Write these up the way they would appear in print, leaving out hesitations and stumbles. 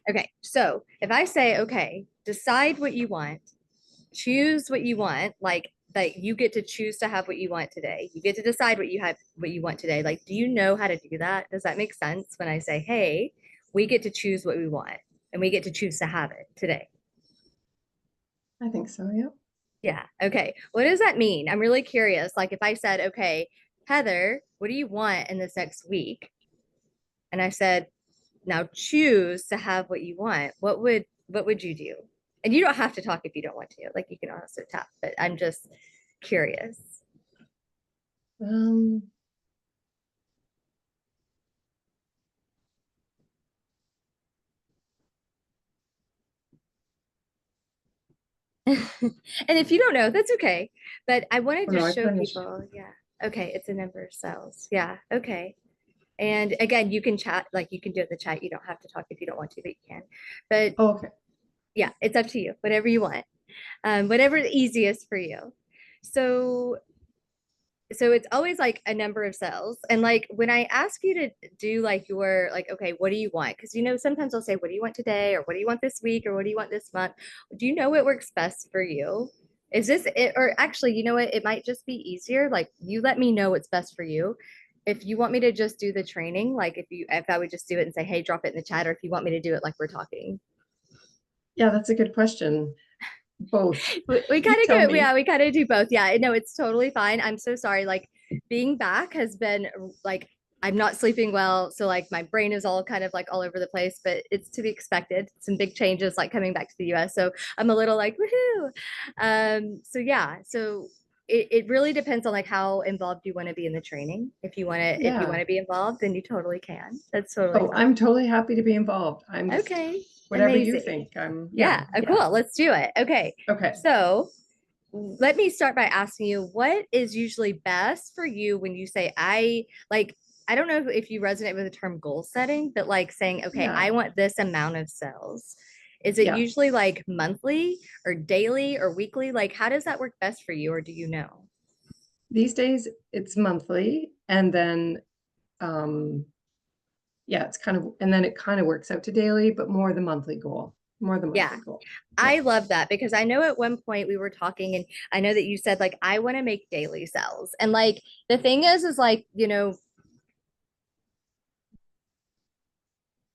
Okay. So if I say, okay, decide what you want, choose what you want, like that you get to choose to have what you want today. You get to decide what you want today. Like, do you know how to do that? Does that make sense when I say, hey, we get to choose what we want and we get to choose to have it today? I think so, yeah. Yeah. Okay. What does that mean? I'm really curious. Like if I said, okay, Heather, what do you want in this next week? And I said, now choose to have what you want. What would you do? And you don't have to talk if you don't want to. Like you can also tap, but I'm just curious. Um, And if you don't know, that's okay. But I want oh to no, just I show finished. people, yeah. Okay, it's a number of cells. Yeah, okay. And again, you can chat, like you can do it in the chat. You don't have to talk if you don't want to, but you can. But Oh, okay. yeah, it's up to you, whatever you want, whatever the easiest for you. So it's always like a number of cells. And like when I ask you to do like your like, okay, what do you want? Because sometimes I'll say, what do you want today? Or what do you want this week? Or what do you want this month? Do you know what works best for you? Is this it? Or actually, you know what? It might just be easier. Like you let me know what's best for you. If you want me to just do the training, like if I would just do it and say, hey, drop it in the chat, or if you want me to do it like we're talking. Yeah, that's a good question. Both. We You kind of tell go, me. yeah, we kind of do both. Yeah, no, it's totally fine. I'm so sorry. Like being back has been like I'm not sleeping well, so like my brain is all kind of like all over the place, but it's to be expected. Some big changes like coming back to the US, so I'm a little like woohoo. So yeah, so it really depends on like how involved you want to be in the training. If you want Yeah. to be involved, then you totally can. That's totally Oh, fine. I'm totally happy to be involved. I'm just Okay, whatever you amazing. think. Yeah, Yeah, yeah. cool. Let's do it. Okay, Okay. so let me start by asking you what is usually best for you when you say I don't know if you resonate with the term goal setting, but like saying, okay, Yeah. I want this amount of cells. Is it Yeah. usually like monthly or daily or weekly? Like how does that work best for you or do you know? These days it's monthly and then um yeah, it's kind of and then it kind of works out to daily, but more the monthly goal. More the Yeah. monthly goal. Yeah. I love that because I know at one point we were talking and I know that you said like I want to make daily cells. And like the thing is like,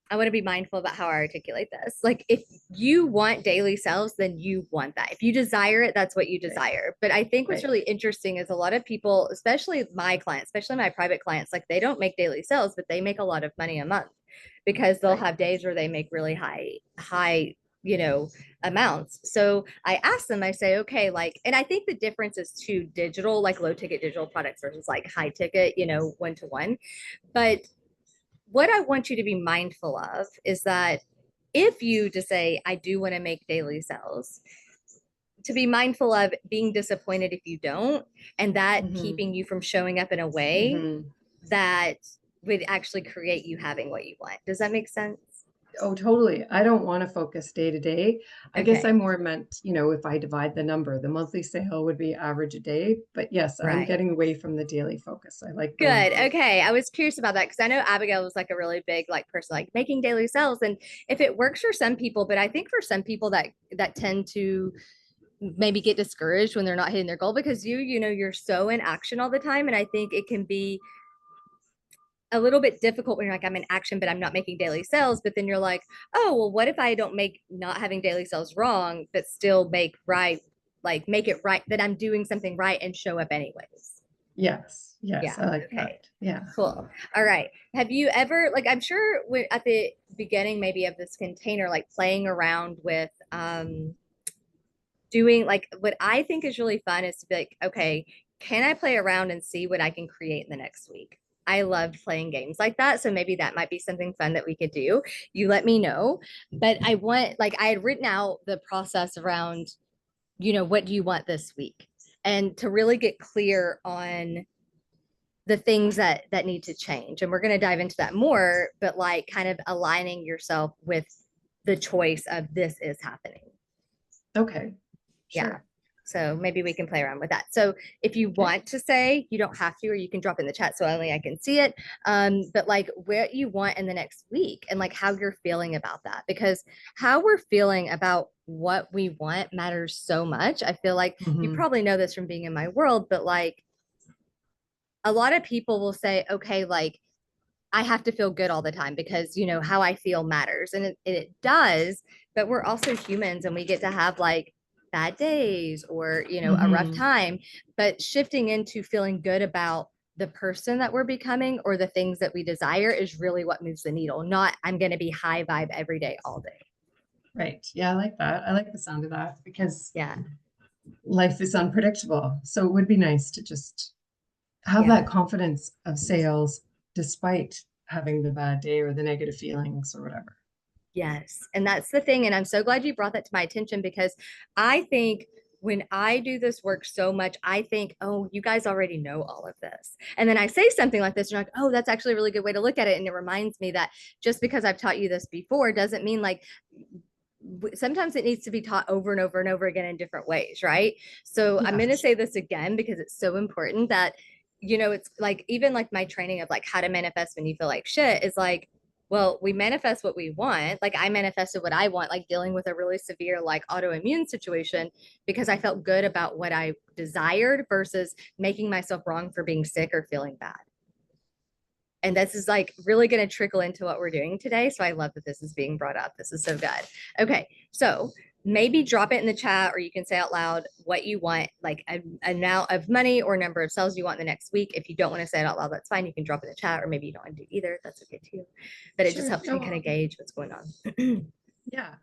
I want to be mindful about how I articulate this. Like, if you want daily cells, then you want that. If you desire it, that's what you Right. desire. But I think what's Right. really interesting is a lot of people, especially my clients, especially my private clients, like they don't make daily sales, but they make a lot of money a month because they'll Right. have days where they make really high, you know, amounts. So I ask them, I say, okay, like, and I think the difference is to digital, like low ticket digital products versus like high ticket, one to one. But what I want you to be mindful of is that if you just say, I do want to make daily sales, to be mindful of being disappointed if you don't, and that Mm-hmm. keeping you from showing up in a way Mm-hmm. that would actually create you having what you want. Does that make sense? Oh, totally. I don't want to focus day to day. I guess I Okay. more meant, if I divide the number, the monthly sale would be average a day. But yes, I'm Right. getting away from the daily focus. I like going Good. both. Okay. I was curious about that because I know Abigail was like a really big like person like making daily sales and if it works for some people, but I think for some people that tend to maybe get discouraged when they're not hitting their goal because you're so in action all the time and I think it can be a little bit difficult when you're like I'm in action but I'm not making daily sales but then you're like oh well what if I don't make not having daily sales wrong but still make it right that I'm doing something right and show up anyways. Yes. Yes. Yeah, I like okay, that. Yeah. cool. All right, have you ever like I'm sure at the beginning maybe of this container like playing around with doing like what I think is really fun is to be like, okay, can I play around and see what I can create in the next week? I love playing games like that. So maybe that might be something fun that we could do. You let me know. But I want, like, I had written out the process around, what do you want this week? And to really get clear on the things that need to change. And we're going to dive into that more, but like kind of aligning yourself with the choice of this is happening. Okay. Yeah. Sure. So maybe we can play around with that. So if you Okay. want to say, you don't have to, or you can drop in the chat so only I can see it. But like what you want in the next week and like how you're feeling about that, because how we're feeling about what we want matters so much. I feel like you Mhm. probably know this from being in my world, but like a lot of people will say, okay, like I have to feel good all the time because, you know, how I feel matters. And it does, but we're also humans and we get to have like bad days or, you know, a rough Mhm. time. But shifting into feeling good about the person that we're becoming or the things that we desire is really what moves the needle, not I'm going to be high vibe every day, all day. Right. Yeah, I like that. I like the sound of that because Yeah. life is unpredictable. So it would be nice to just have Yeah. that confidence of sales despite having the bad day or the negative feelings or whatever. Yes. And that's the thing. And I'm so glad you brought that to my attention because I think when I do this work so much, I think, oh, you guys already know all of this. And then I say something like this, and you're like, oh, that's actually a really good way to look at it. And it reminds me that just because I've taught you this before doesn't mean like sometimes it needs to be taught over and over and over again in different ways, right? So I'm Yeah, going for to say sure. this again because it's so important that, you know, it's like even like my training of like how to manifest when you feel like shit is like, well, we manifest what we want. Like I manifested what I want, like dealing with a really severe like autoimmune situation because I felt good about what I desired versus making myself wrong for being sick or feeling bad. And this is like really going to trickle into what we're doing today. So I love that this is being brought up. This is so good. Okay. So maybe drop it in the chat or you can say out loud what you want, like an amount of money or number of sales you want in the next week. If you don't want to say it out loud, that's fine. You can drop it in the chat or maybe you don't want to do either. That's okay too. But it just Sure. helps me No, kind of gauge what's going on. yeah.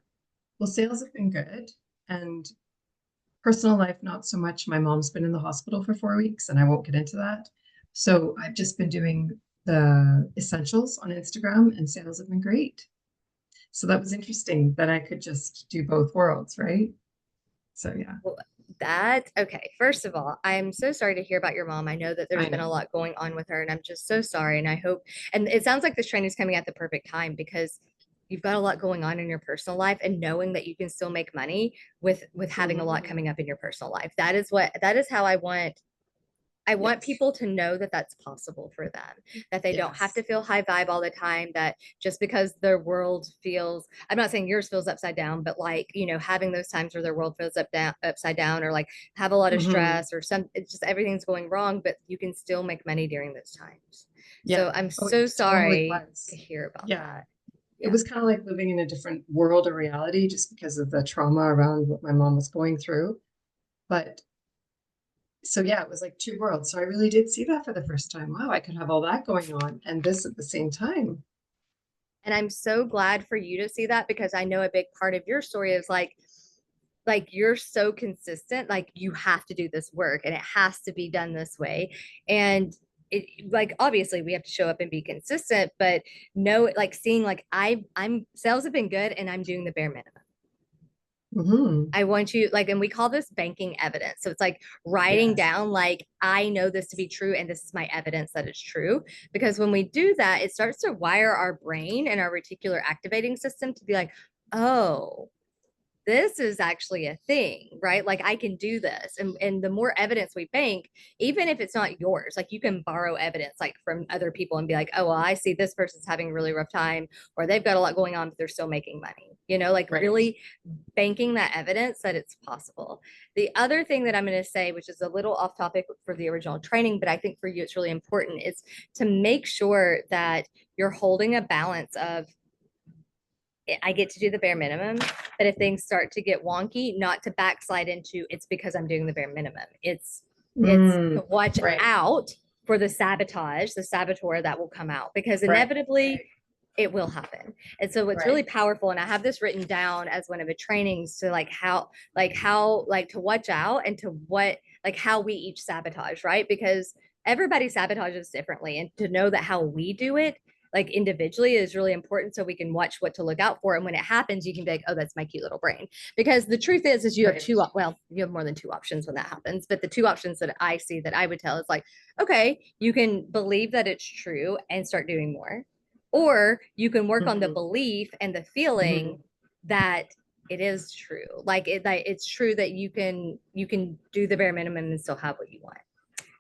Well, sales have been good and personal life, not so much. My mom's been in the hospital for 4 weeks and I won't get into that. So I've just been doing the essentials on Instagram and sales have been great. So that was interesting that I could just do both worlds, right? So yeah, Well, that okay. First of all, I'm so sorry to hear about your mom. I know that there's I been a know. lot going on with her, and I'm just so sorry. And I hope, and it sounds like this training is coming at the perfect time because you've got a lot going on in your personal life, and knowing that you can still make money with having a lot Mhm. coming up in your personal life. That is how I want Yes. people to know that that's possible for them, that they don't have Yes. to feel high vibe all the time, that just because their world feels, I'm not saying yours feels upside down, but like, you know, having those times where their world feels upside down or like have a lot of Hmm. stress or some, it's just everything's going wrong, but you can still make money during those times. Yeah. So I'm Oh, so it totally sorry to was. hear about Yeah. that. It Yeah. was kind of like living in a different world or reality just because of the trauma around what my mom was going through. But so yeah, it was like two worlds. So I really did see that for the first time. Wow, I could have all that going on and this at the same time. And I'm so glad for you to see that because I know a big part of your story is like you're so consistent, like you have to do this work and it has to be done this way. And it like obviously we have to show up and be consistent, but no, like seeing like I'm sales have been good and I'm doing the bare minimum. Hmm. I want you like, and we call this banking evidence. So it's like writing Yes. down, like, I know this to be true, and this is my evidence that it's true. Because when we do that, it starts to wire our brain and our reticular activating system to be like, oh, this is actually a thing, right? Like I can do this. And the more evidence we bank, even if it's not yours, like you can borrow evidence like from other people and be like, oh, well, I see this person's having a really rough time, or they've got a lot going on, but they're still making money. You know, like Right. really banking that evidence that it's possible. The other thing that I'm going to say, which is a little off topic for the original training, but I think for you it's really important, is to make sure that you're holding a balance of I get to do the bare minimum, but if things start to get wonky, not to backslide into it's because I'm doing the bare minimum. It's Mm. to watch Right. out for the sabotage, the saboteur that will come out because Right. inevitably it will happen. And so what's really Right. powerful, and I have this written down as one of the trainings to like to watch out and to what like how we each sabotage, right? Because everybody sabotages differently. And to know that how we do it like individually is really important so we can watch what to look out for. And when it happens, you can be like, oh, that's my cute little brain. Because the truth is you have Right. two, well, you have more than two options when that happens. But the two options that I see that I would tell is like, okay, you can believe that it's true and start doing more. Or you can work on the Hmm. belief and the Hmm. feeling that it is true. Like it's true that you can do the bare minimum and still have what you want.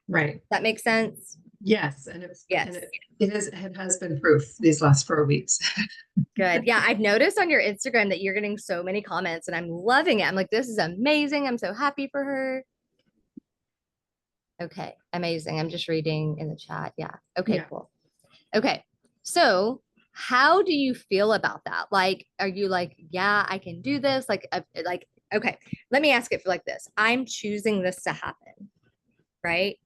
Right. That makes sense? Yes. And it's, Yes. and it has been proof these last 4 weeks. Good. Yeah, I've noticed on your Instagram that you're getting so many comments and I'm loving it. I'm like, this is amazing. I'm so happy for her. Okay, amazing. I'm just reading in the chat. Yeah. Okay, Yeah. cool. Okay. So, how do you feel about that? Like, are you like, yeah, I can do this? Like, okay, let me ask it for like this. I'm choosing this to happen, right?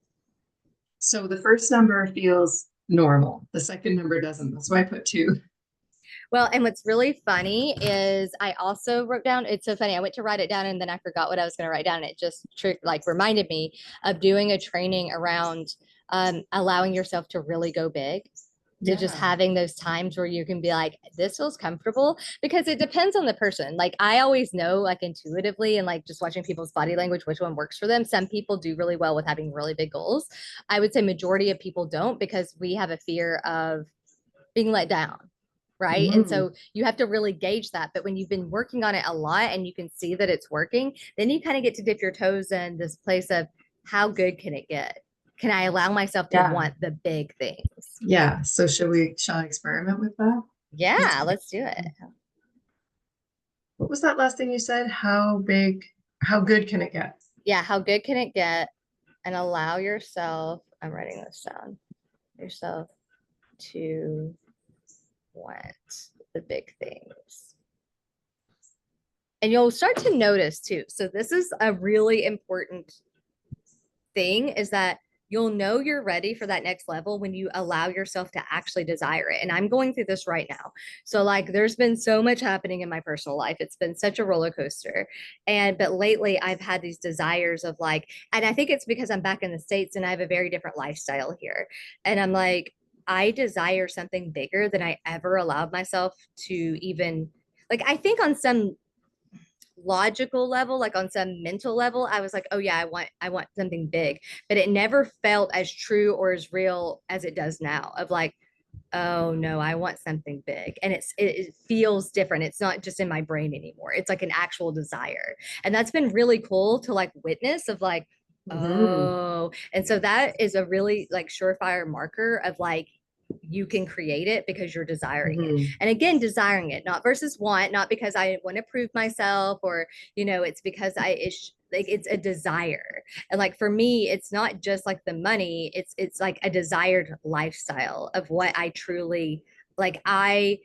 So the first number feels normal. The second number doesn't. That's why I put 2. Well, and what's really funny is I also wrote down, it's so funny. I went to write it down and then I forgot what I was going to write down. It just like reminded me of doing a training around allowing yourself to really go big. To just Yeah. having those times where you can be like, this feels comfortable because it depends on the person. Like I always know, like intuitively, and like just watching people's body language, which one works for them. Some people do really well with having really big goals. I would say majority of people don't because we have a fear of being let down. Right. And Mm. so you have to really gauge that. But when you've been working on it a lot and you can see that it's working, then you kind of get to dip your toes in this place of how good can it get? Can I allow myself to Yeah. want the big things? Yeah. So shall I experiment with that? Yeah, let's do it. What was that last thing you said? How good can it get? Yeah, how good can it get? And allow yourself, I'm writing this down, yourself to want the big things. And you'll start to notice too. So this is a really important thing is that you'll know you're ready for that next level when you allow yourself to actually desire it. And I'm going through this right now. So like there's been so much happening in my personal life. It's been such a roller coaster. But lately I've had these desires of like, and I think it's because I'm back in the States and I have a very different lifestyle here. And I'm like, I desire something bigger than I ever allowed myself to even like I think on some logical level, like on some mental level, I was like, oh yeah, I want something big. But it never felt as true or as real as it does now of like, oh no, I want something big. And it feels different. It's not just in my brain anymore. It's like an actual desire. And that's been really cool to like witness of like, Mhm. oh, and so that is a really like surefire marker of like you can create it because you're desiring it. Mhm. And again, desiring it, not versus want, not because I want to prove myself or, it's because it's like it's a desire. And like for me, it's not just like the money, it's like a desired lifestyle of what I truly like. I've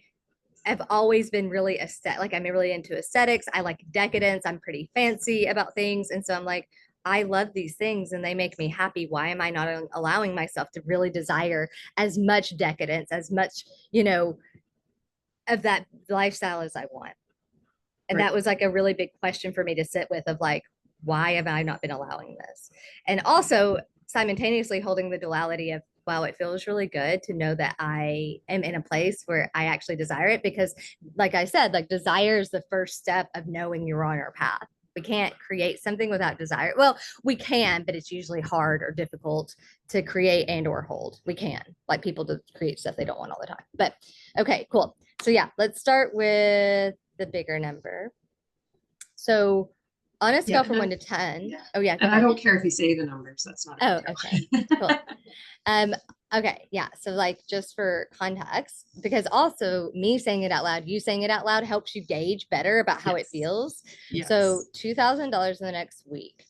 always been really aesthetic. Like I'm really into aesthetics. I like decadence. I'm pretty fancy about things. And so I'm like, I love these things and they make me happy. Why am I not allowing myself to really desire as much decadence, as much, of that lifestyle as I want? And Right. that was like a really big question for me to sit with of like, why have I not been allowing this? And also simultaneously holding the duality of, wow, it feels really good to know that I am in a place where I actually desire it. Because like I said, like desire is the first step of knowing you're on our path. We can't create something without desire. Well, we can, but it's usually hard or difficult to create and or hold. We can, like people to create stuff they don't want all the time. But okay, cool. So yeah, let's start with the bigger number. So on a scale Yeah. from 1 to 10, Yeah. oh yeah, go And I ahead. don't care if you say the numbers. That's not a Oh, big okay, deal. cool. Um, okay, yeah. So like just for context, because also me saying it out loud, you saying it out loud helps you gauge better about how it Yes. feels. So Yes. $2,000 in the next week.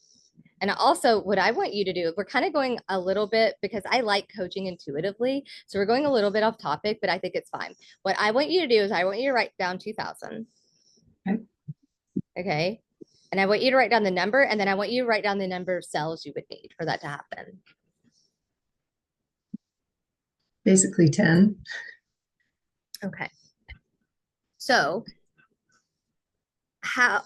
And also, what I want you to do, we're kind of going a little bit because I like coaching intuitively. So we're going a little bit off topic, but I think it's fine. What I want you to do is I want you to write down 2,000. Okay. Okay. And I want you to write down the number, and then I want you to write down the number of cells you would need for that to happen. Basically 10. Okay. So how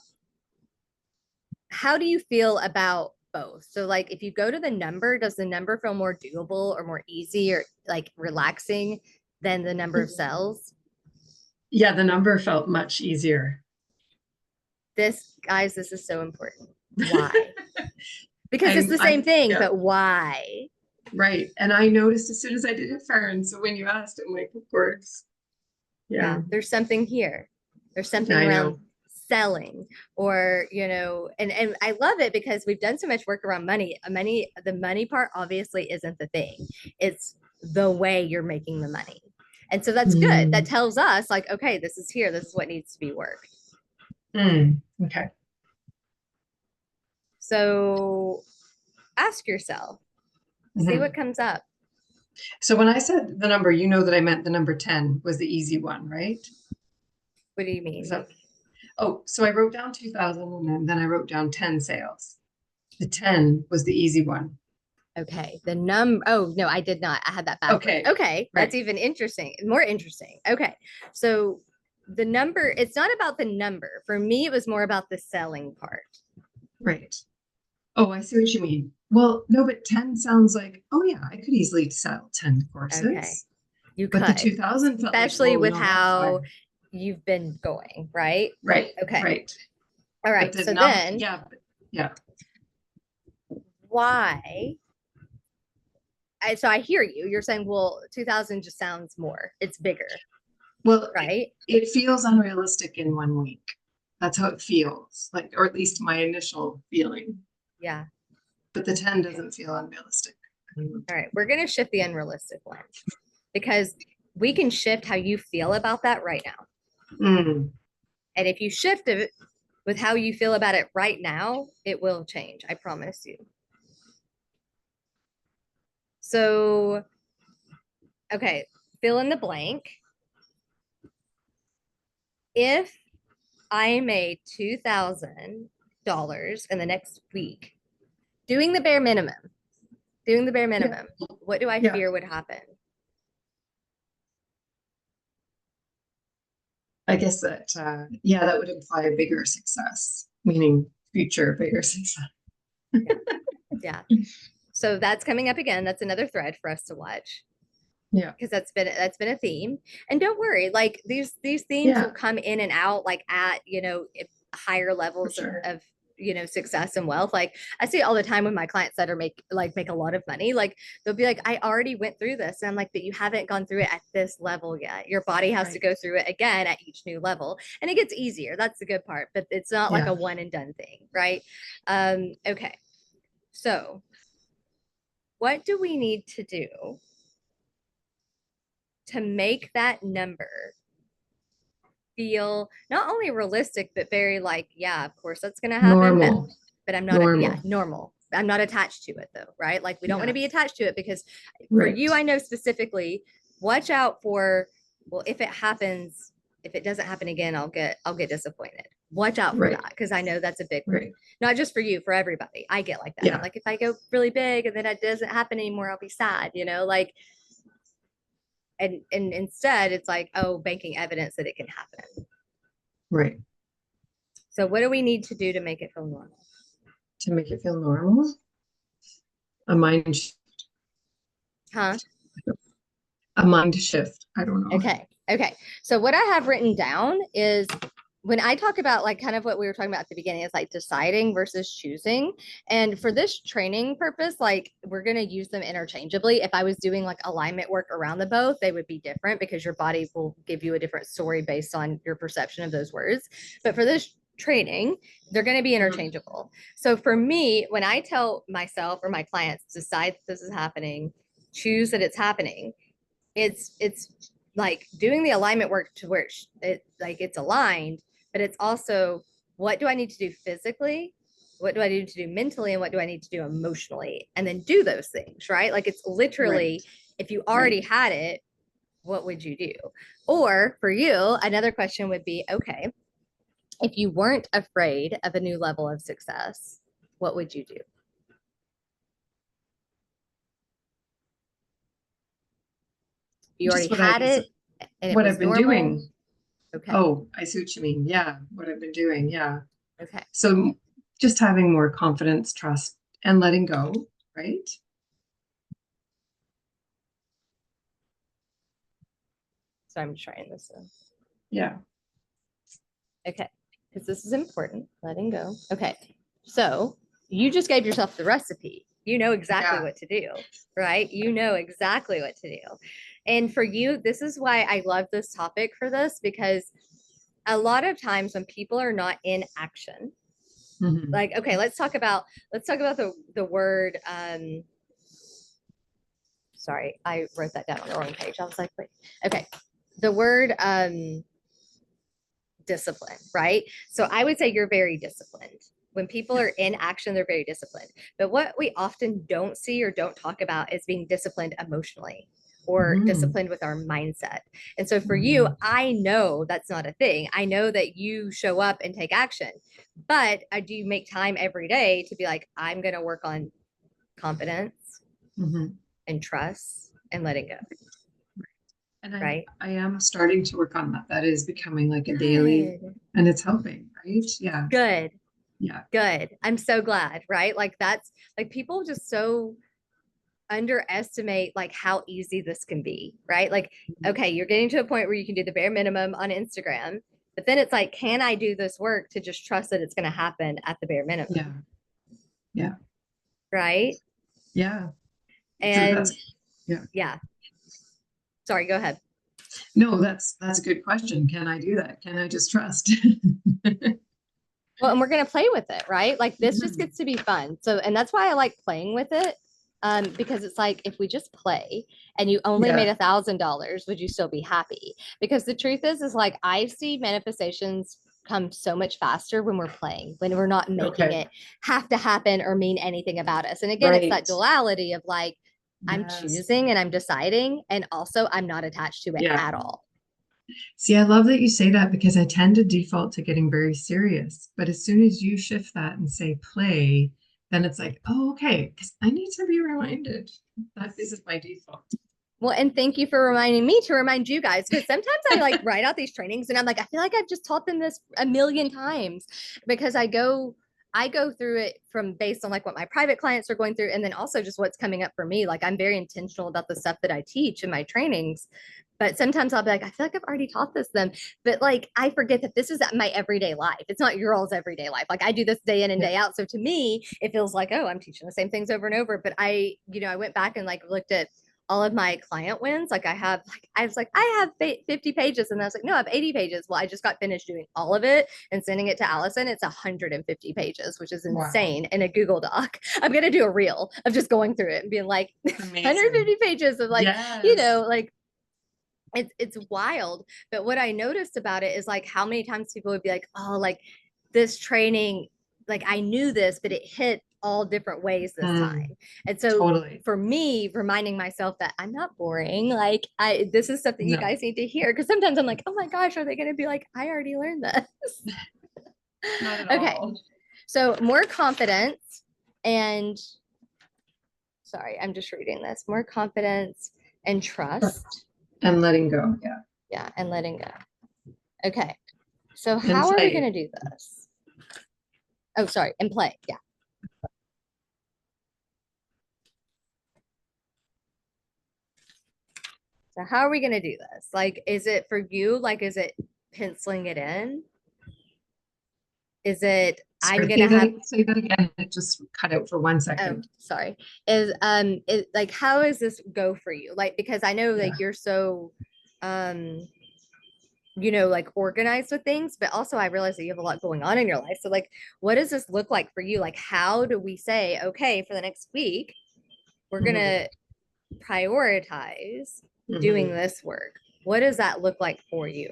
how do you feel about both? So like if you go to the number, does the number feel more doable or more easy or like relaxing than the number of cells? Yeah, the number felt much easier. Guys, this is so important. Why? Because it's the same thing, Yeah, but why? right. And I noticed as soon as I did it, Farron. So when you asked, I'm like, of course. Yeah, Yeah, there's something here. There's something I around know. selling, or, and I love it because we've done so much work around money. The money part obviously isn't the thing. It's the way you're making the money. And so that's good. That Mm. tells us like, okay, this is here. This is what needs to be worked. Mm. Okay. So ask yourself, see Mhm. what comes up. So when I said the number, you know that I meant the number 10 was the easy one, right? What do you Is mean? that, oh, so I wrote down 2000 and then I wrote down 10 sales. The 10 was the easy one. Okay. Oh, no, I did not. I had that backwards. Okay, Okay. That's right, even more interesting. Okay. So the number, it's not about the number. For me, it was more about the selling part. right. Oh, I see what you mean. Well, no, but 10 sounds like, oh yeah, I could easily sell 10 Okay. courses. You But the could, 2000 felt like, especially whoa, with no, that's how fine. you've been going, right? Right, Okay. right. All But right. the So number, then yeah, yeah. why? So I hear you. You're saying, well, 2000 just sounds more, it's bigger, Well, right? it feels unrealistic in 1 week. That's how it feels, like, or at least my initial feeling. Yeah. But the 10 Okay. doesn't feel unrealistic. All right. We're going to shift the unrealistic one because we can shift how you feel about that right now. Mm, And if you shift it with how you feel about it right now, it will change. I promise you. So, okay, fill in the blank. If I made $2,000 in the next week, doing the bare minimum, yeah, what do I yeah. fear would happen? I guess that, yeah, that would imply a bigger success, meaning future bigger success. Yeah. Yeah. So that's coming up again. That's another thread for us to watch Yeah, because that's been a theme. And don't worry, like these themes will yeah, come in and out like at, higher for levels sure. of success and wealth. Like I see it all the time with my clients that are make a lot of money. Like they'll be like, I already went through this. And I'm like, but you haven't gone through it at this level yet. Your body has to Right. go through it again at each new level. And it gets easier. That's the good part, but it's not like a Yeah. one and done thing, right? Okay. So what do we need to do to make that number feel not only realistic, but very like, yeah, of course that's going to happen, Normal, but I'm not, yeah, normal. normal. I'm not attached to it though, right? Like we don't want to Yeah, be attached to it because for right, you, I know specifically, watch out for, well, if it happens, if it doesn't happen again, I'll get disappointed. Watch out for right, that because I know that's a big one. right. Not just for you, for everybody. I get like that. I'm Yeah, like, if I go really big and then it doesn't happen anymore, I'll be sad, like, and instead it's like, oh, banking evidence that it can happen. right. So what do we need to do to make it feel normal? To make it feel normal, a mind, Huh? a mind shift. I don't know. Okay. Okay. So what I have written down is when I talk about like kind of what we were talking about at the beginning, it's like deciding versus choosing. And for this training purpose, like we're going to use them interchangeably. If I was doing like alignment work around the both, they would be different because your body will give you a different story based on your perception of those words. But for this training, they're going to be interchangeable. So for me, when I tell myself or my clients, decide that this is happening, choose that it's happening, it's like doing the alignment work to where it's aligned, but it's also what do I need to do physically, what do I need to do mentally, and what do I need to do emotionally, and then do those things, right? Like it's literally, Right, if you right. already had it, what would you do? Or for you, another question would be, okay, if you weren't afraid of a new level of success, what would you do? You already Just had it and it what was I've been normal. doing. Okay. Oh, I see what you mean. Yeah, what I've been doing. Yeah. Okay. So just having more confidence, trust, and letting go, right? So I'm trying this in. Yeah. Okay. Because this is important. Letting go. Okay. So you just gave yourself the recipe. You know exactly Yeah. what to do, right? You know exactly what to do. And for you, this is why I love this topic for this because a lot of times when people are not in action, Mhm. like, okay, let's talk about the word, sorry, I wrote that down on the wrong page. I was like, wait, okay. The word discipline, right? So I would say you're very disciplined. When people are in action, they're very disciplined. But what we often don't see or don't talk about is being disciplined emotionally or Mhm. disciplined with our mindset. And so for you, Mhm. I know that's not a thing. I know that you show up and take action, but I do make time every day to be like, I'm going to work on confidence Mhm. and trust and letting go, And right? I am starting to work on that. That is becoming like a daily, Good. and it's helping, right? Yeah. Good. Yeah. Good. I'm so glad, right? Like that's like people just so underestimate like how easy this can be, right? Like, Mhm. okay, you're getting to a point where you can do the bare minimum on Instagram, but then it's like, can I do this work to just trust that it's going to happen at the bare minimum, Yeah. Yeah. right? Yeah. So And yeah. yeah, sorry, go ahead. No, that's a good question. Can I do that? Can I just trust? Well, and we're going to play with it, right? Like this just Mhm. gets to be fun. So, and that's why I like playing with it. Because it's like if we just play and you only made Yeah. $1,000, would you still be happy? Because the truth is like I see manifestations come so much faster when we're playing, when we're not making Okay. it have to happen or mean anything about us. And again, it's that Right. duality of like I'm Yes. choosing and I'm deciding, and also I'm not attached to it Yeah. at all. See, I love that you say that because I tend to default to getting very serious. But as soon as you shift that and say play, then it's like, oh, okay, because I need to be reminded that this is my default. Well, and thank you for reminding me to remind you guys, because sometimes I like write out these trainings and I'm like, I feel like I've just taught them this a million times because I go through it from based on like what my private clients are going through and then also just what's coming up for me. Like I'm very intentional about the stuff that I teach in my trainings. But sometimes I'll be like, I feel like I've already taught this them. But like I forget that this is my everyday life. It's not your all's everyday life. Like I do this day in and Yeah. day out. So to me, it feels like, oh, I'm teaching the same things over and over. But I went back and like looked at all of my client wins. Like I was like, I have 50 pages. And I was like, no, I have 80 pages. Well, I just got finished doing all of it and sending it to Allison. It's 150 pages, which is Wow. insane in a Google Doc. I'm going to do a reel of just going through it and being like Amazing. 150 pages of like, Yes. like it's wild. But what I noticed about it is like how many times people would be like, oh, like this training, like I knew this, but it hit all different ways this Mm, time. And so totally. for me, reminding myself that I'm not boring, like I this is stuff that you No, guys need to hear. Cause sometimes I'm like, oh my gosh, are they gonna be like, I already learned this? not at Okay. all. So more confidence and sorry, I'm just reading this. More confidence and trust. And letting go. Yeah. Yeah, and letting go. Okay. So And how are we play. going to do this? Oh, sorry, and play. Yeah. So how are we going to do this? Like, is it for you? Like, is it penciling it in? Is it I'm Sorry, going to have say that again. It just cut out for one oh, second. sorry. Is like how does this go for you? Like because I know Yeah. like you're so um like organized with things, but also I realize that you have a lot going on in your life. So like what does this look like for you? Like how do we say, okay, for the next week, we're going Mhm. to prioritize doing Mhm. this work? What does that look like for you?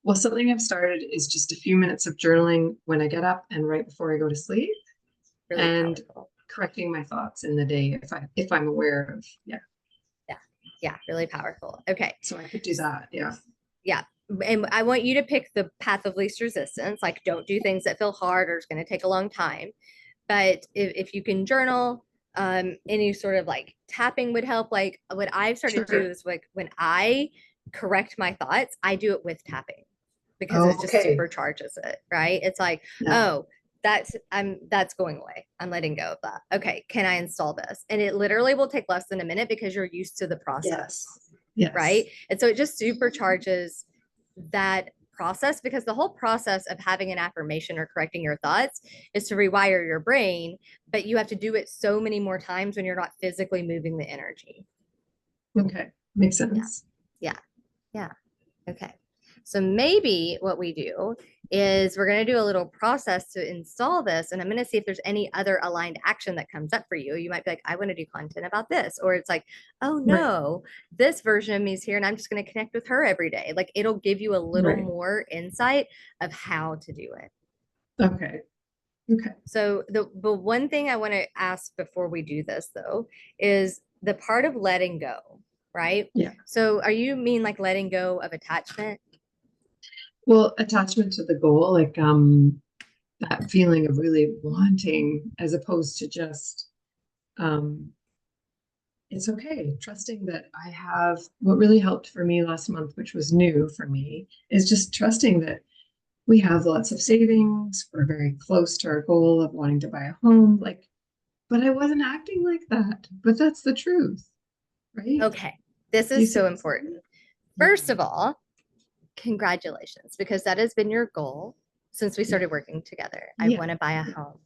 Well, something I've started is just a few minutes of journaling when I get up and right before I go to sleep, Really and powerful. correcting my thoughts in the day if I'm aware of. Yeah. Yeah. Yeah. Really powerful. Okay. So I could do that. Yeah. Yeah. And I want you to pick the path of least resistance. Like, don't do things that feel hard or it's going to take a long time. But if you can journal, any sort of like tapping would help. Like, what I've started to do Sure. is like when I correct my thoughts, I do it with tapping because Oh, it just okay. supercharges it, right? It's like, Yeah. oh, that's going away. I'm letting go of that. Okay, can I install this? And it literally will take less than a minute because you're used to the process, Yes. Yes. right? And so it just supercharges that process because the whole process of having an affirmation or correcting your thoughts is to rewire your brain, but you have to do it so many more times when you're not physically moving the energy. Okay. Makes Yeah. sense. Yeah. Yeah. Okay. So maybe what we do is we're going to do a little process to install this. And I'm going to see if there's any other aligned action that comes up for you. You might be like, I want to do content about this. Or it's like, oh Right. no, this version of me is here and I'm just going to connect with her every day. Like it'll give you a little Right. more insight of how to do it. Okay. Okay. So the one thing I want to ask before we do this though is the part of letting go, right? Yeah. So are you mean like letting go of attachment? Well, attachment to the goal, like that feeling of really wanting as opposed to just um it's okay, trusting that I have what really helped for me last month, which was new for me, is just trusting that we have lots of savings. We're very close to our goal of wanting to buy a home. Like, but I wasn't acting like that. But that's the truth, right? Okay, this Do you is see so what I'm saying? important. Yeah. First of all, congratulations, because that has been your goal since we Yeah. started working together. I Yeah. want to buy a home.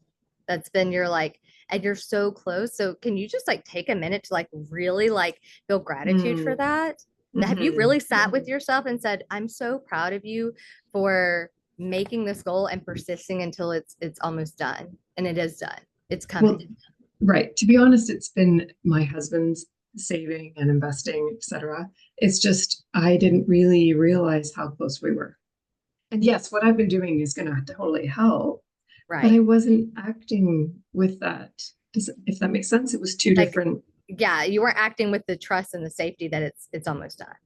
That's been your like, and you're so close. So can you just like take a minute to like really like feel gratitude for Mm. that? Now, have you Hmm. really sat with yourself and said, I'm so proud of you for making this goal and persisting until it's almost done and it is done. It's Well, coming. right. To be honest, it's been my husband's saving and investing, etc. It's just I didn't really realize how close we were. And yes, what I've been doing is going to totally help, but I Right. wasn't acting with that. If that makes sense, it was two Like, different. yeah, you weren't acting with the trust and the safety that it's almost done.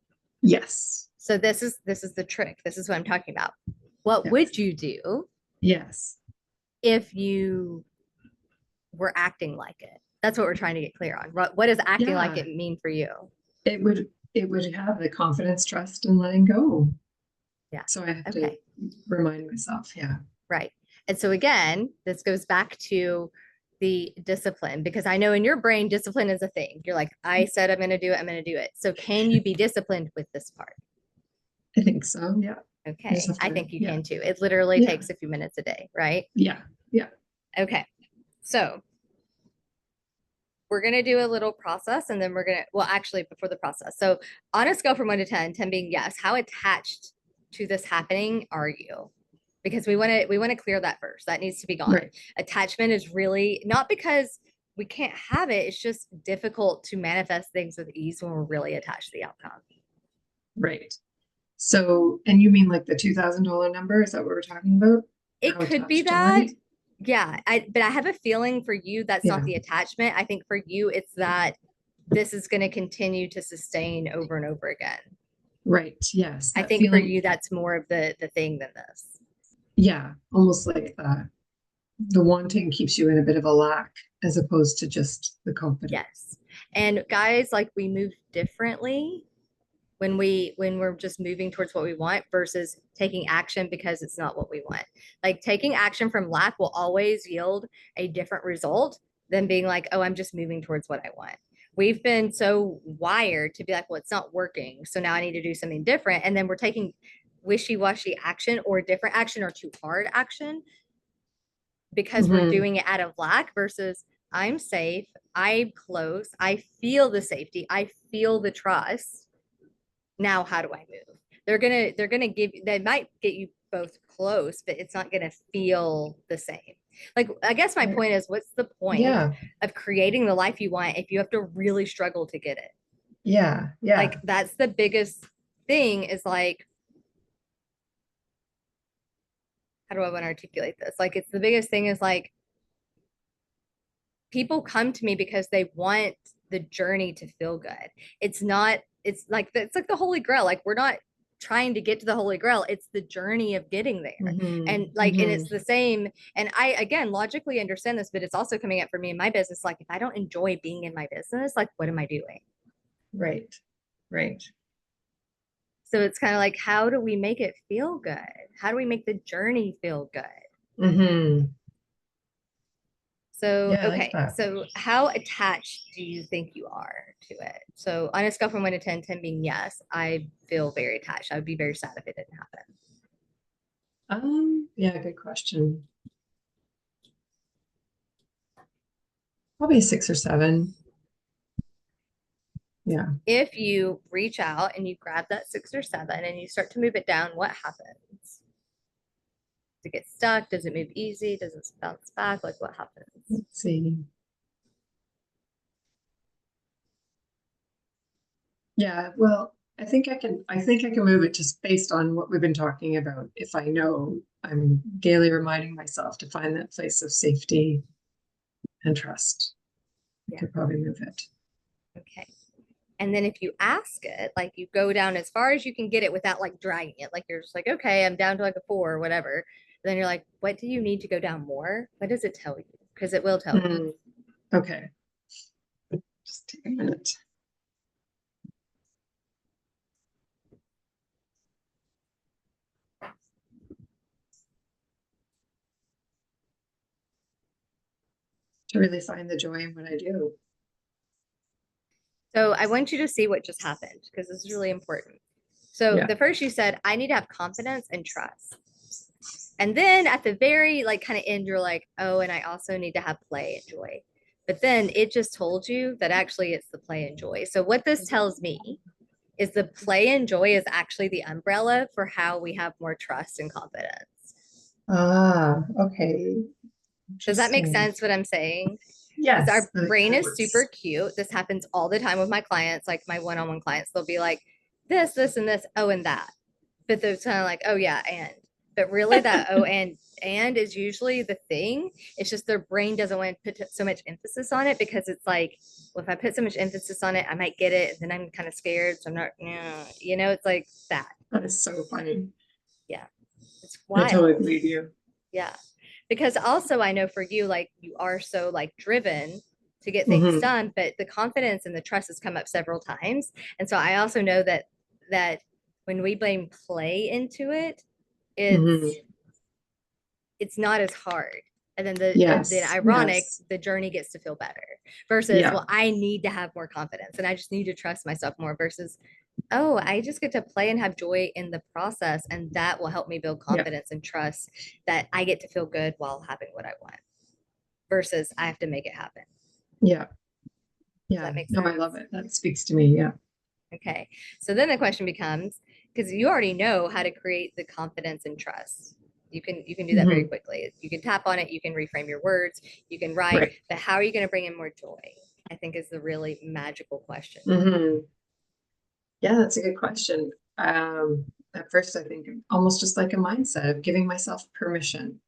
Yes. So this is the trick. This is what I'm talking about. What Yes. would you do Yes. if you were acting like it? That's what we're trying to get clear on. What does acting like Yeah. it mean for you? It would have the confidence, trust, and letting go. Yeah. So I have to Okay. remind myself. Yeah. Right. And so again, this goes back to the discipline because I know in your brain, discipline is a thing. You're like, I said I'm going to do it. I'm going to do it. So can you be disciplined with this part? I think so. Yeah. I just Okay. have I to. think you Yeah. can too. It literally Yeah. takes a few minutes a day, right? Yeah. Yeah. Okay. So we're going to do a little process and then we're going to, well, actually, before the process. So, on a scale from 1 to 10, 10 being yes, how attached to this happening are you? Because we want to clear that first. That needs to be gone. Right. Attachment is really not because we can't have it, it's just difficult to manifest things with ease when we're really attached to the outcome. Right. So, and you mean like the $2,000 number? Is that what we're talking about? It How could be attached am that. I? Yeah, but I have a feeling for you that's not Yeah. the attachment. I think for you it's that this is going to continue to sustain over and over again. Right. Yes. I That think for feeling. you that's more of the thing than this. Yeah. Almost like the wanting keeps you in a bit of a lack as opposed to just the confidence. Yes. And guys, like we move differently when we're just moving towards what we want versus taking action because it's not what we want. Like taking action from lack will always yield a different result than being like, oh, I'm just moving towards what I want. We've been so wired to be like, well, it's not working. So now I need to do something different. And then we're taking wishy washy action or different action or too hard action because we're Mhm. doing it out of lack versus I'm safe. I'm close. I feel the safety. I feel the trust. Now how do I move? They're gonna give they might get you both close, but it's not gonna feel the same. Like I guess my Right. point is what's the point Yeah. of creating the life you want if you have to really struggle to get it? Yeah. Yeah. Like that's the biggest thing is like how do I want to articulate this? Like it's the biggest thing is like people come to me because they want the journey to feel good. It's like the holy grail. Like we're not trying to get to the holy grail. It's the journey of getting there. And Mhm. like and it's Mhm. the same and I again logically understand this, but it's also coming up for me in my business like if I don't enjoy being in my business, like what am I doing? Right. Right. So it's kind of like how do we make it feel good? How do we make the journey feel good? Mhm. So, Yeah, I like okay. that. So, how attached do you think you are to it? So, on a scale from 1 to 10, 10 being yes, I feel very attached. I would be very sad if it didn't happen. Yeah, good question. Probably a 6 or 7. Yeah. If you reach out and you grab that 6 or 7 and you start to move it down, what happens? Does it get stuck? Does it move easy? Does it bounce back? Like what happens? Let's see. Yeah, well, I think I can move it just based on what we've been talking about. If I know I'm daily reminding myself to find that place of safety and trust, I Yeah. could probably move it. Okay. And then if you ask it, like you go down as far as you can get it without like dragging it, like you're just like, okay, I'm down to like a 4 or whatever. Then you're like, what do you need to go down more? What does it tell you? Because it will tell you. Mm, okay, just take a minute. To really find the joy in what I do. So I want you to see what just happened because this is really important. So Yeah. the first you said, I need to have confidence and trust. And then at the very like kind of end, you're like, oh, and I also need to have play and joy. But then it just told you that actually it's the play and joy. So what this tells me is the play and joy is actually the umbrella for how we have more trust and confidence. Ah, okay. Does that make Interesting. sense what I'm saying? Because Yes, our that brain that is super works. cute. This happens all the time with my clients, like my one-on-one clients. They'll be like, this, and this, oh, and that. But they're kind of like, oh yeah, and. But really that oh and is usually the thing. It's just their brain doesn't want to put so much emphasis on it because it's like, well, if I put so much emphasis on it, I might get it, and then I'm kind of scared. So I'm not, it's like that. That is so funny. Yeah. It's I totally wild. believe you. Yeah. Because also I know for you, like you are so like driven to get things Hmm. done, but the confidence and the trust has come up several times. And so I also know that when we blame play into it, Hmm. it's not as hard. And then the Yes, ironic, yes. the journey gets to feel better versus, Yeah, well, I need to have more confidence and I just need to trust myself more versus, oh, I just get to play and have joy in the process. And that will help me build yeah, confidence and trust that I get to feel good while having what I want versus I have to make it happen. yeah, Does yeah. that make No, I sense? love it. That speaks to me. Yeah. Okay. So then the question becomes, because you already know how to create the confidence and trust. You can do that very Hmm. quickly. You can tap on it, you can reframe your words, you can write, Right. but how are you going to bring in more joy? I think is the really magical question. Hmm. Yeah, that's a good question. At first, I think almost just like a mindset of giving myself permission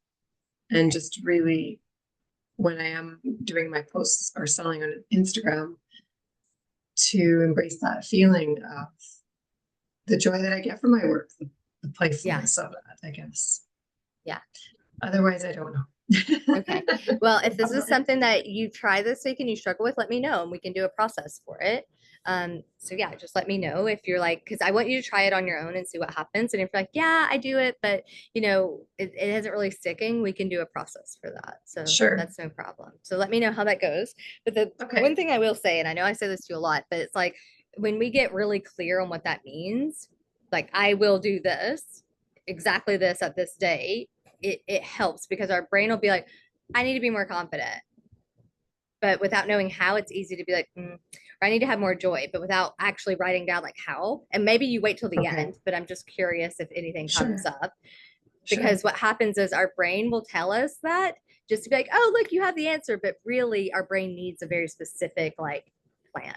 and Okay. just really, when I am doing my posts or selling on Instagram, to embrace that feeling of the joy that I get from my work, the Yeah. playfulness of that, I guess. Yeah. Otherwise, I don't know. Okay. Well, if this is something that you try this week and you struggle with, let me know and we can do a process for it. So yeah, just let me know if you're like, because I want you to try it on your own and see what happens. And if you're like, yeah, I do it, but it isn't really sticking, we can do a process for that. So Sure. that's no problem. So let me know how that goes. But the one Okay. thing I will say, and I know I say this to you a lot, but it's like when we get really clear on what that means, like I will do this, exactly this at this date, it helps because our brain will be like, I need to be more confident. But without knowing how, it's easy to be like, or I need to have more joy, but without actually writing down like how. And maybe you wait till the Okay. end, but I'm just curious if anything comes Sure. up Sure. because what happens is our brain will tell us that just to be like, oh, look, you have the answer. But really, our brain needs a very specific like plan.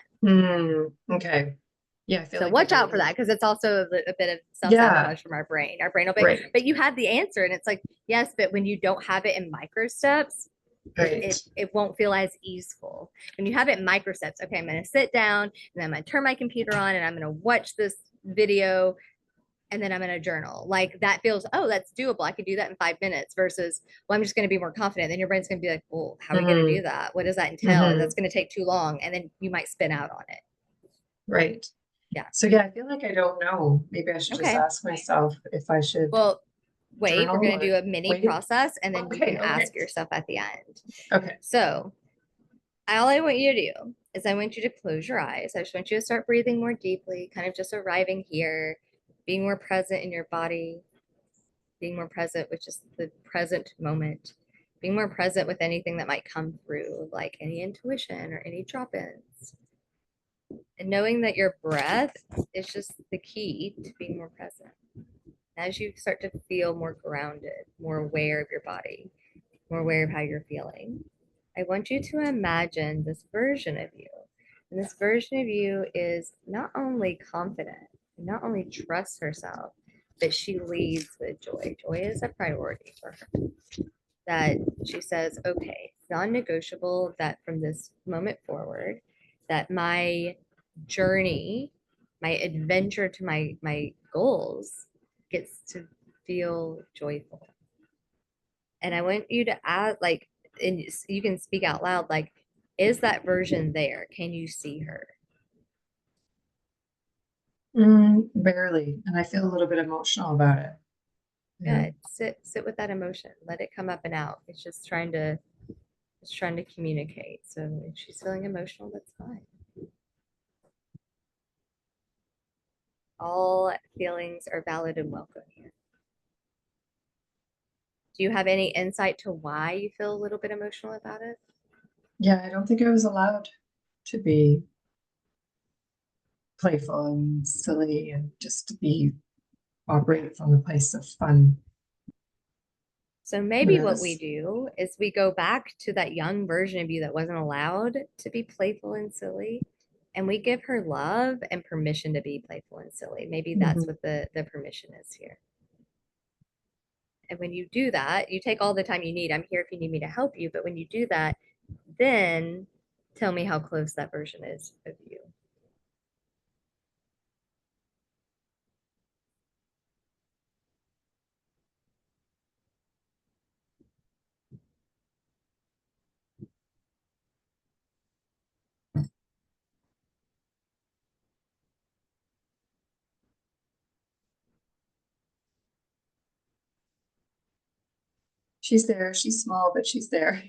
Okay. Yeah, I feel So like I watch out don't for know. that because it's also a bit of self Yeah, sabotage from our brain. Our brain will be like, right. but you had the answer. And it's like, yes, but when you don't have it in micro steps, Right. it won't feel as easeful. When you have it in micro steps, okay, I'm going to sit down and then I'm going to turn my computer on and I'm going to watch this video and then I'm going to journal. Like that feels, oh, that's doable. I can do that in 5 minutes versus, well, I'm just going to be more confident. Then your brain's going to be like, well, how are we going to Hmm. do that? What does that entail? Hmm. That's going to take too long. And then you might spin out on it. Right. Yeah. So yeah, I feel like I don't know. Maybe I should just Okay. ask myself if I should Well, wait, we're journal going to or do a mini wait. process and then you can Okay, okay. ask yourself at the end. Okay. So, all I want you to do is I want you to close your eyes. I just want you to start breathing more deeply, kind of just arriving here, being more present in your body, being more present with just the present moment, being more present with anything that might come through, like any intuition or any drop ins. And knowing that your breath is just the key to being more present. As you start to feel more grounded, more aware of your body, more aware of how you're feeling, I want you to imagine this version of you. And this version of you is not only confident, not only trusts herself, but she leads with joy. Joy is a priority for her. That she says, okay, it's non-negotiable that from this moment forward, that my journey, my adventure to my goals gets to feel joyful. And I want you to add, like, and you can speak out loud, like, is that version there? Can you see her? Barely, and I feel a little bit emotional about it. Yeah. Good. Sit with that emotion. Let it come up and out. It's trying to communicate. So if she's feeling emotional, that's fine. All feelings are valid and welcome here. Do you have any insight to why you feel a little bit emotional about it? Yeah, I don't think I was allowed to be playful and silly and just to be operate from a place of fun. So You maybe know, what we this. do is we go back to that young version of you that wasn't allowed to be playful and silly, and we give her love and permission to be playful and silly. Maybe that's Mhm. what the permission is here. And when you do that, you take all the time you need. I'm here if you need me to help you. But when you do that, then tell me how close that version is of you. She's there. She's small, but she's there.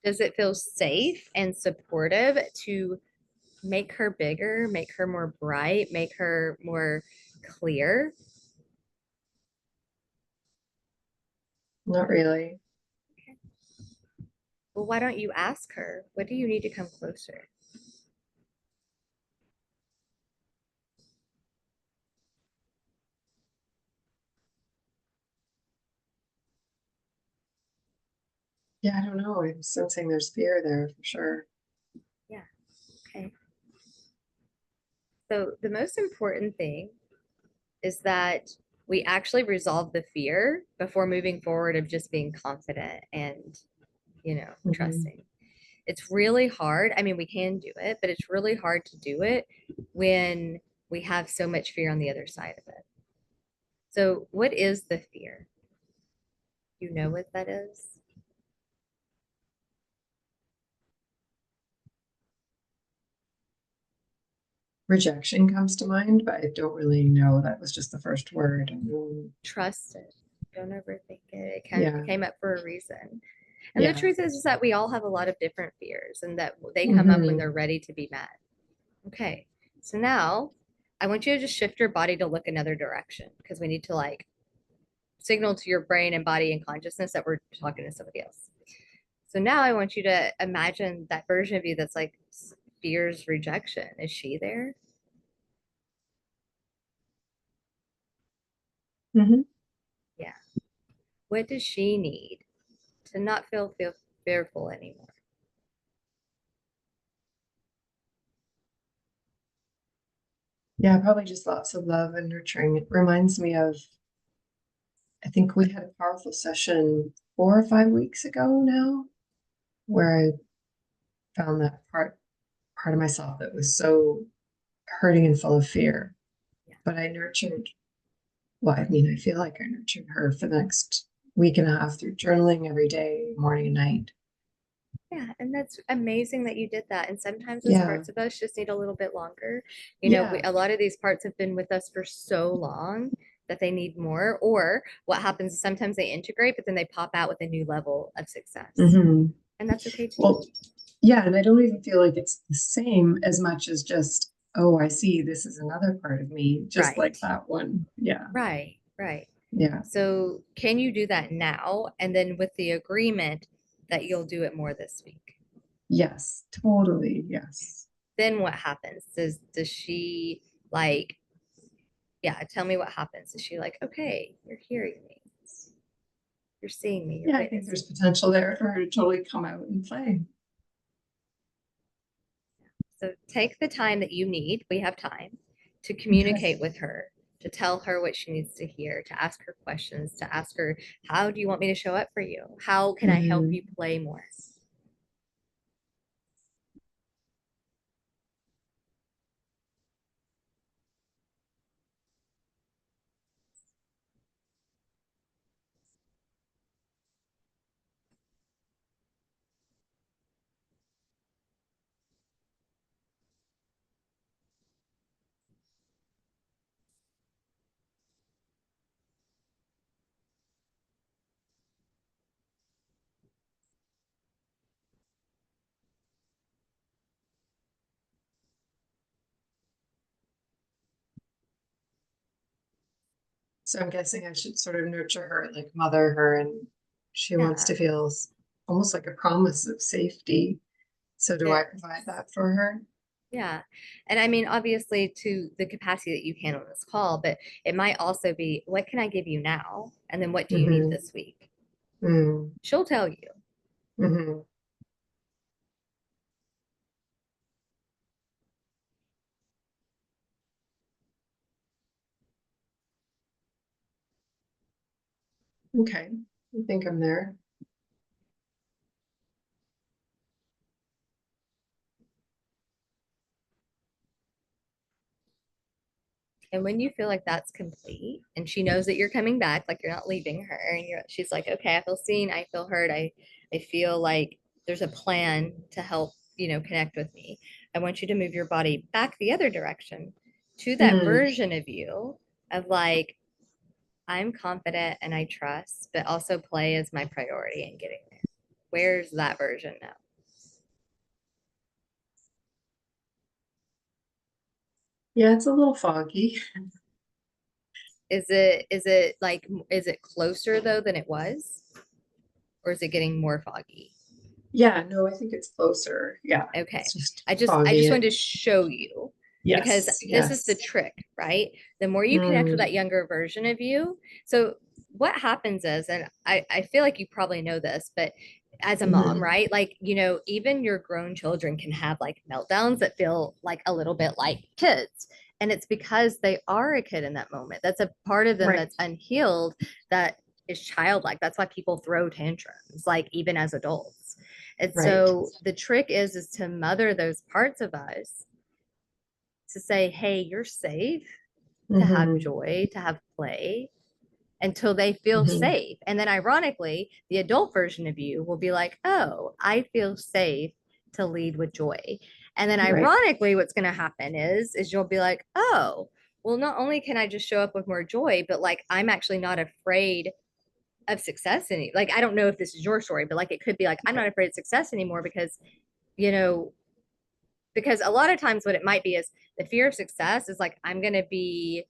Does it feel safe and supportive to make her bigger, make her more bright, make her more clear? Not really. Well, why don't you ask her, what do you need to come closer? Yeah, I don't know. I'm sensing there's fear there for sure. Yeah. Okay. So the most important thing is that we actually resolve the fear before moving forward of just being confident and, Mhm. trusting. It's really hard. I mean, we can do it, but it's really hard to do it when we have so much fear on the other side of it. So, what is the fear? You know what that is? Rejection comes to mind, but I don't really know. That was just the first word. Trust it. Don't overthink it. It Yeah, came up for a reason. And the yeah. truth is that we all have a lot of different fears and that they come up when Hmm. they're ready to be met. Okay. So now I want you to just shift your body to look another direction because we need to like signal to your brain and body and consciousness that we're talking to somebody else. So now I want you to imagine that version of you that's like fears rejection. Is she there? Hmm. Yeah. What does she need to not feel fearful anymore? Yeah, probably just lots of love and nurturing. It reminds me of, I think we had a powerful session 4 or 5 weeks ago now, where I found that part of myself that was so hurting and full of fear. Yeah. But I nurtured, well, I mean, I feel like I nurtured her for the next week and a half through journaling every day, morning and night. Yeah, and that's amazing that you did that. And sometimes those Yeah, parts of us just need a little bit longer. yeah. A lot of these parts have been with us for so long that they need more. Or what happens is sometimes they integrate, but then they pop out with a new level of success. Hmm. And that's okay too. Well, yeah, and I don't even feel like it's the same as much as just, oh, I see this is another part of me, just Right, like that one. Yeah, right. yeah. So, can you do that now? And then with the agreement that you'll do it more this week. Yes, totally. Yes. then what happens? Does she like, yeah, tell me what happens. Is she like, okay, you're hearing me, you're seeing me, you're Yeah, I think there's witnessing. potential there for her to totally come out and play. So take the time that you need. We have time to Okay. communicate with her, to tell her what she needs to hear, to ask her questions, to ask her, how do you want me to show up for you? How can I help you Mhm. play more? So I'm guessing I should sort of nurture her, like mother her, and she wants Yeah. to feel almost like a promise of safety. So do I It, provide that for her? yeah. And I mean, obviously, to the capacity that you can on this call, but it might also be, what can I give you now? And then what do you need Mm-hmm. this week? Mm-hmm. She'll tell you. Mm-hmm. Okay. I think I'm there. And when you feel like that's complete and she knows that you're coming back, like you're not leaving her, and she's like, okay, I feel seen, I feel heard, I feel like there's a plan to help, connect with me. I want you to move your body back the other direction to that Mm. version of you of like, I'm confident and I trust, but also play is my priority in getting there. Where's that version now? Yeah, it's a little foggy. Is it like, is it closer though than it was? Or is it getting more foggy? Yeah, no, I think it's closer. Yeah, Okay. it's just I just wanted foggy. to show you because Yes, this is the yes. trick, right? The more you connect with Mm. that younger version of you. So what happens is, and I feel like you probably know this, but as a mom, Mm-hmm. right? Like, even your grown children can have like meltdowns that feel like a little bit like kids. And it's because they are a kid in that moment. That's a part of them Right, that's unhealed, that is childlike. That's why people throw tantrums, like even as adults. And right. so the trick is to mother those parts of us to say, hey, you're safe to have Mm-hmm. joy, to have play until they feel Mm-hmm. safe. And then ironically, the adult version of you will be like, oh, I feel safe to lead with joy. And then Right. ironically, what's going to happen is you'll be like, oh, well, not only can I just show up with more joy, but like I'm actually not afraid of success any, like I don't know if this is your story, but like it could be like I'm not afraid of success anymore you know because a lot of times what it might be is the fear of success is like I'm going to be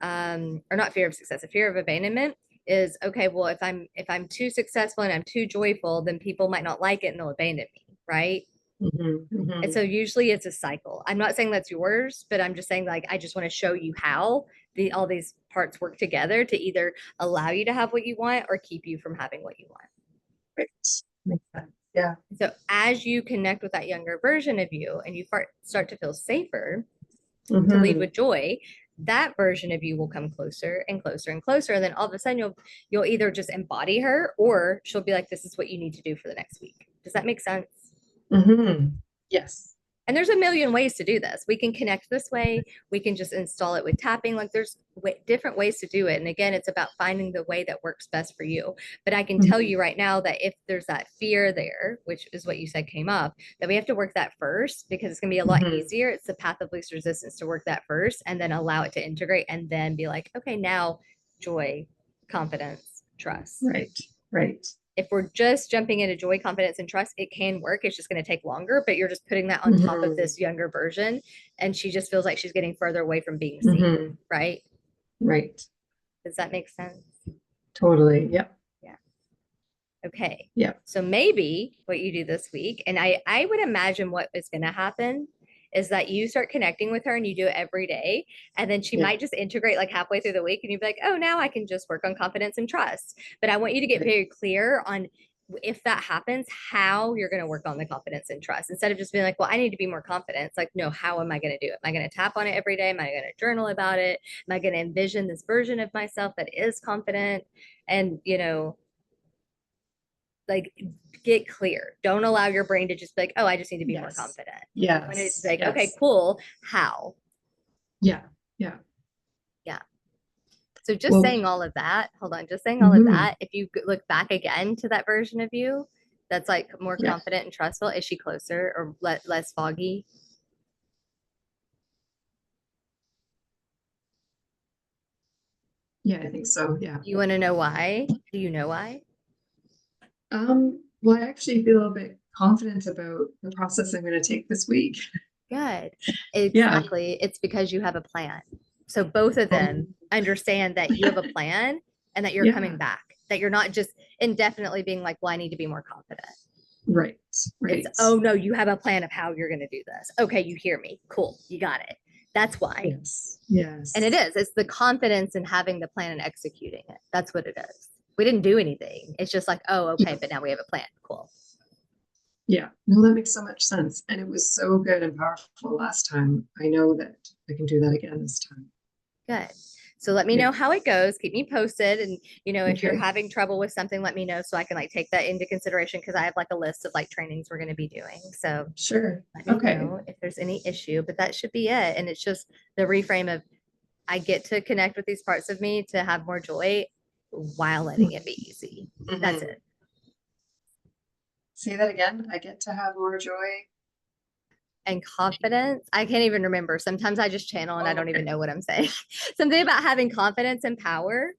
or not fear of success, a fear of abandonment is okay, well if I'm too successful and I'm too joyful, then people might not like it and they'll abandon me, right? Mm-hmm. And Mm-hmm. so usually it's a cycle. I'm not saying that's yours, but I'm just saying like I just want to show you how all these parts work together to either allow you to have what you want or keep you from having what you want. Right. Makes sense. Yeah. So as you connect with that younger version of you and you start to feel safer to lead Mm-hmm. with joy, that version of you will come closer and closer and closer. And then all of a sudden you'll either just embody her or she'll be like, this is what you need to do for the next week. Does that make sense? Mm-hmm. Yes. And there's a million ways to do this. We can connect this way. We can just install it with tapping. Like there's different ways to do it. And again, it's about finding the way that works best for you. But I can tell Mm-hmm. you right now that if there's that fear there, which is what you said came up, that we have to work that first because it's going to be a lot Mm-hmm. easier. It's the path of least resistance to work that first and then allow it to integrate and then be like, okay, now joy, confidence, trust. Right. Right. If we're just jumping into joy, confidence, and trust, it can work. It's just going to take longer, but you're just putting that on top of Mm-hmm. this younger version. And she just feels like she's getting further away from being seen, Mm-hmm. right? Right. Does that make sense? Totally. Yep. Yeah. Okay. Yep. So maybe what you do this week, and I would imagine what is going to happen is that you start connecting with her and you do it every day. And then she Yeah. might just integrate like halfway through the week and you'd be like, oh, now I can just work on confidence and trust. But I want you to get Right. very clear on if that happens, how you're going to work on the confidence and trust instead of just being like, well, I need to be more confident. It's like, no, how am I going to do it? Am I going to tap on it every day? Am I going to journal about it? Am I going to envision this version of myself that is confident? And, like get clear. Don't allow your brain to just be like, oh, I just need to be more Yes. confident. When it's Yes. like, okay, Yes. cool. How? Yeah. Yeah. Yeah. So just Well, saying all of that, hold on, just saying all of mhm. that. If you look back again to that version of you that's like more Yeah. confident and trustful, is she closer or less foggy? Yeah, I think so. Yeah. You want to know why? Do you know why? Well, I actually feel a bit confident about the process I'm going to take this week. Good. Yeah. Exactly. It's because you have a plan. So both of them Um, understand that you have a plan and that you're coming yeah. back, that you're not just indefinitely being like, well, I need to be more confident. Right. It's, Right. oh no, you have a plan of how you're going to do this. Okay, you hear me. Cool. You got it. That's why. Yes. And it Yes. is, it's the confidence in having the plan and executing it. That's what it is. We didn't do anything. It's just like, oh, okay, Yeah. but now we have a plan. Cool. Yeah. No, that makes so much sense. And it was so good and powerful last time. I know that I can do that again this time. Good. So let me Yeah. know how it goes. Keep me posted. And, if you're Okay. having trouble with something, let me know so I can like take that into consideration because I have like a list of like trainings we're going to be doing. So Sure. let me Okay. know if there's any issue, but that should be it. And it's just the reframe of I get to connect with these parts of me to have more joy while letting it be easy. That's Mhm. it. Say that again. I get to have more joy. And confidence. I can't even remember. Sometimes I just channel and I Oh, don't even okay. know what I'm saying. Something about having confidence and power,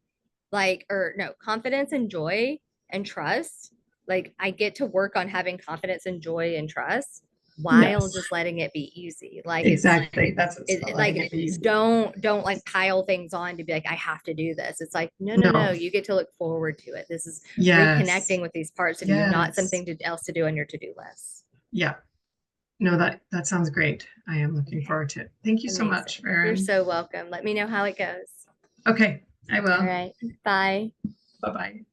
like, or no, confidence and joy and trust. Like, I get to work on having confidence and joy and trust while Yes. just letting it be easy. Like, Exactly. That's what's about letting like it be easy. don't like pile things on to be like I have to do this. It's like no, No. you get to look forward to it. This is Yes. reconnecting with these parts of you, not Yes. something else to do on your to-do list. Yeah. No, that sounds great. I am looking Okay, forward to it. Thank you so much, amazing. You're Erin. so welcome. Let me know how it goes. Okay, I All will. right, bye. Bye-bye.